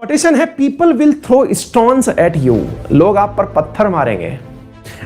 Competition है, people will throw stones at you, लोग आप पर पत्थर मारेंगे।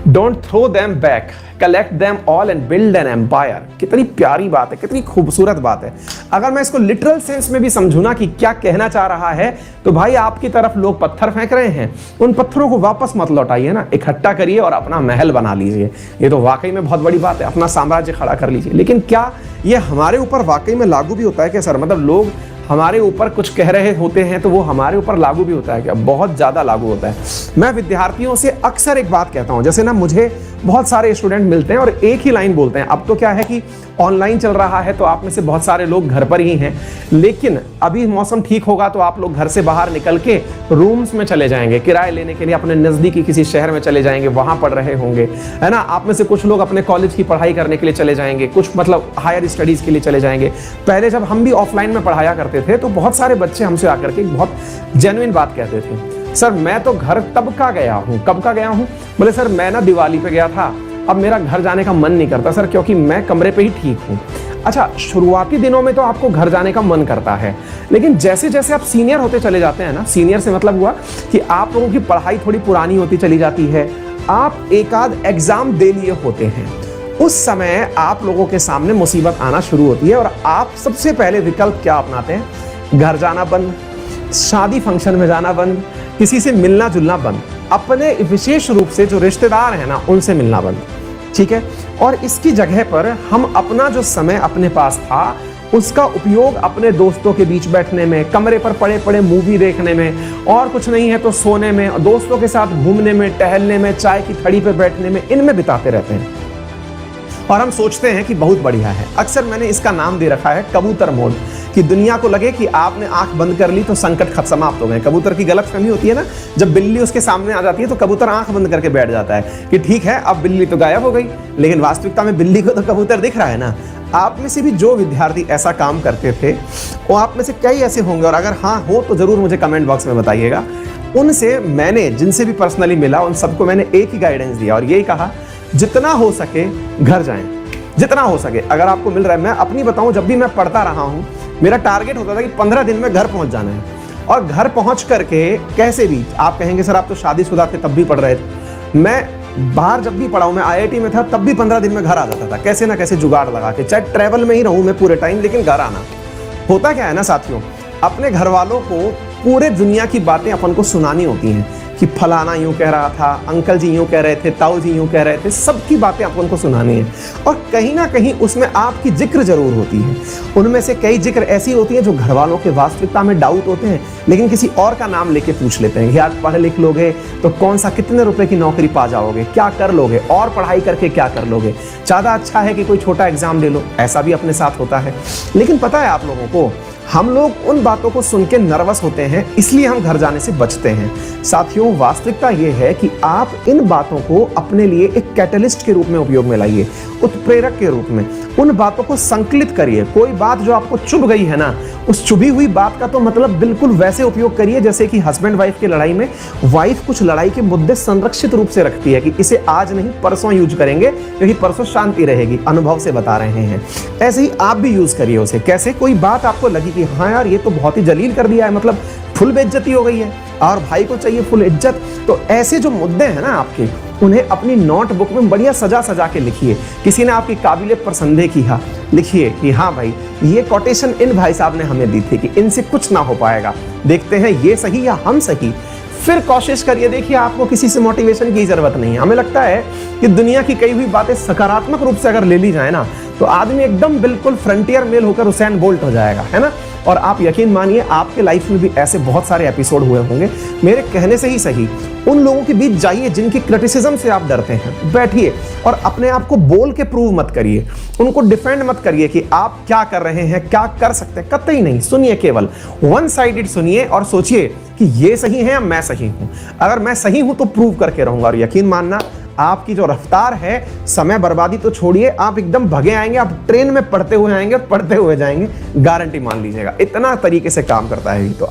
Don't throw them back, collect them all and build an empire. कितनी प्यारी बात है, कितनी खूबसूरत बात है। अगर मैं इसको लिटरल सेंस में भी समझू ना कि क्या कहना चाह रहा है, तो भाई आपकी तरफ लोग पत्थर फेंक रहे हैं, उन पत्थरों को वापस मत लौटाइए ना, इकट्ठा करिए और अपना महल बना लीजिए। ये तो वाकई में बहुत बड़ी बात है, अपना साम्राज्य खड़ा कर लीजिए। लेकिन क्या ये हमारे ऊपर वाकई में लागू भी होता है क्या सर? मतलब लोग हमारे ऊपर कुछ कह रहे होते हैं तो वो हमारे ऊपर लागू भी होता है क्या? बहुत ज़्यादा लागू होता है। मैं विद्यार्थियों से अक्सर एक बात कहता हूँ, जैसे ना मुझे बहुत सारे स्टूडेंट मिलते हैं और एक ही लाइन बोलते हैं। अब तो क्या है कि ऑनलाइन चल रहा है तो आप में से बहुत सारे लोग घर पर ही हैं, लेकिन अभी मौसम ठीक होगा तो आप लोग घर से बाहर निकल के रूम्स में चले जाएंगे, किराए लेने के लिए अपने नज़दीकी किसी शहर में चले जाएंगे, वहाँ पढ़ रहे होंगे, है ना। आप में से कुछ लोग अपने कॉलेज की पढ़ाई करने के लिए चले जाएंगे, कुछ मतलब हायर स्टडीज़ के लिए चले जाएंगे। पहले जब हम भी ऑफलाइन में पढ़ाया करते थे तो बहुत सारे बच्चे हमसे आकर के बहुत जेन्युइन बात कहते थे, सर मैं तो घर तब का गया हूँ, कब का गया हूँ? बोले सर मैं ना दिवाली पे गया था, अब मेरा घर जाने का मन नहीं करता सर, क्योंकि मैं कमरे पे ही ठीक हूँ। अच्छा, शुरुआती दिनों में तो आपको घर जाने का मन करता है, लेकिन जैसे जैसे आप सीनियर होते चले जाते हैं ना, सीनियर से मतलब हुआ कि आप लोगों की पढ़ाई थोड़ी पुरानी होती चली जाती है, आप एक आध एग्जाम दे लिए होते हैं, उस समय आप लोगों के सामने मुसीबत आना शुरू होती है और आप सबसे पहले विकल्प क्या अपनाते हैं? घर जाना बंद, शादी फंक्शन में जाना बंद, किसी से मिलना जुलना बंद, अपने विशेष रूप से जो रिश्तेदार हैं ना उनसे मिलना बंद, ठीक है। और इसकी जगह पर हम अपना जो समय अपने पास था उसका उपयोग अपने दोस्तों के बीच बैठने में, कमरे पर पड़े पड़े मूवी देखने में, और कुछ नहीं है तो सोने में, दोस्तों के साथ घूमने में, टहलने में, चाय की थड़ी पर बैठने में, इनमें बिताते रहते हैं। और हम सोचते हैं कि बहुत बढ़िया है। अक्सर मैंने इसका नाम दे रखा है कबूतर मोड, कि दुनिया को लगे कि आपने आंख बंद कर ली तो संकट समाप्त हो गए। कबूतर की गलतफहमी होती है ना, जब बिल्ली उसके सामने आ जाती है तो कबूतर आंख बंद करके बैठ जाता है कि ठीक है अब बिल्ली तो गायब हो गई, लेकिन वास्तविकता में बिल्ली को तो कबूतर दिख रहा है ना। आप में से भी जो विद्यार्थी ऐसा काम करते थे वो आप में से कई ऐसे होंगे, और अगर हाँ हो तो जरूर मुझे कमेंट बॉक्स में बताइएगा। उनसे मैंने जिनसे भी पर्सनली मिला उन सबको मैंने एक ही गाइडेंस दिया और यही कहा, जितना हो सके घर जाएं, जितना हो सके। अगर आपको मिल रहा है, मैं अपनी बताऊं, जब भी मैं पढ़ता रहा हूं मेरा टारगेट होता था कि 15 दिन में घर पहुंच जाना है, और घर पहुंच करके कैसे भी, आप कहेंगे सर आप तो शादीशुदा थे तब भी पढ़ रहे थे, मैं बाहर जब भी पढ़ा हूं, मैं IIT में था तब भी 15 दिन में घर आ जाता था, कैसे ना कैसे जुगाड़ लगा के, चाहे ट्रैवल में ही रहूं मैं पूरे टाइम, लेकिन घर आना। होता क्या है ना साथियों, अपने घर वालों को पूरे दुनिया की बातें अपन को सुनानी होती हैं कि फलाना यूं कह रहा था, अंकल जी यूं कह रहे थे, ताऊ जी यूं कह रहे थे, सबकी बातें अपन को सुनानी है। और कहीं ना कहीं उसमें आपकी जिक्र जरूर होती है। उनमें से कई जिक्र ऐसी होती है जो घर वालों के वास्तविकता में डाउट होते हैं, लेकिन किसी और का नाम लेके पूछ लेते हैं, यार पढ़ लिख लोगे तो कौन सा कितने रुपए की नौकरी पा जाओगे, क्या कर लोगे, और पढ़ाई करके क्या कर लोगे, ज़्यादा अच्छा है कि कोई छोटा एग्जाम दे लो, ऐसा भी अपने साथ होता है। लेकिन पता है आप लोगों को, हम लोग उन बातों को सुन के नर्वस होते हैं, इसलिए हम घर जाने से बचते हैं। साथियों, वास्तविकता यह है कि आप इन बातों को अपने लिए एक कैटलिस्ट के रूप में उपयोग में लाइए, उत्प्रेरक के रूप में उन बातों को संकलित करिए। कोई बात जो आपको चुभ गई है ना, उस चुभी हुई बात का तो मतलब बिल्कुल वैसे उपयोग करिए जैसे कि हस्बैंड वाइफ की लड़ाई में वाइफ कुछ लड़ाई के मुद्दे संरक्षित रूप से रखती है कि इसे आज नहीं परसों यूज करेंगे क्योंकि परसों शांति रहेगी, अनुभव से बता रहे हैं। ऐसे ही आप भी यूज करिए उसे। कैसे? कोई बात आपको लगी कि हाँ यार ये तो बहुत ही जलील कर दिया है, मतलब फुल बेइज्जती हो गई है और भाई को चाहिए फुल इज्जत, तो ऐसे जो मुद्दे हैं ना आपके, उन्हें अपनी नोटबुक में बढ़िया सजा सजा के लिखिए। किसी ने आपकी काबिलियत पर संदेह किया, लिखिए कि हाँ भाई ये कोटेशन इन भाई साहब ने हमें दी थी कि इनसे कुछ ना हो पाएगा, देखते हैं ये सही या हम सही। फिर कोशिश करिए। देखिए आपको किसी से मोटिवेशन की जरूरत नहीं है। हमें लगता है कि दुनिया की कई हुई बातें सकारात्मक रूप से अगर ले ली जाए ना तो आदमी एकदम बिल्कुल फ्रंटियर मेल होकर हुसैन बोल्ट हो जाएगा, है ना। और आप यकीन मानिए आपके लाइफ में भी ऐसे बहुत सारे एपिसोड हुए होंगे। मेरे कहने से ही सही, उन लोगों के बीच जाइए जिनकी क्रिटिसिज्म से आप डरते हैं, बैठिए और अपने आप को बोल के प्रूव मत करिए, उनको डिफेंड मत करिए कि आप क्या कर रहे हैं, क्या कर सकते हैं, कतई नहीं। सुनिए, केवल वन साइडेड सुनिए और सोचिए कि ये सही है या मैं सही हूं। अगर मैं सही हूं तो प्रूव करके रहूंगा, और यकीन मानना आपकी जो रफ्तार है, समय बर्बादी तो छोड़िए, आप एकदम भगे आएंगे, आप ट्रेन में पढ़ते हुए आएंगे, पढ़ते हुए जाएंगे, गारंटी मान लीजिएगा। इतना तरीके से काम करता है ये तो।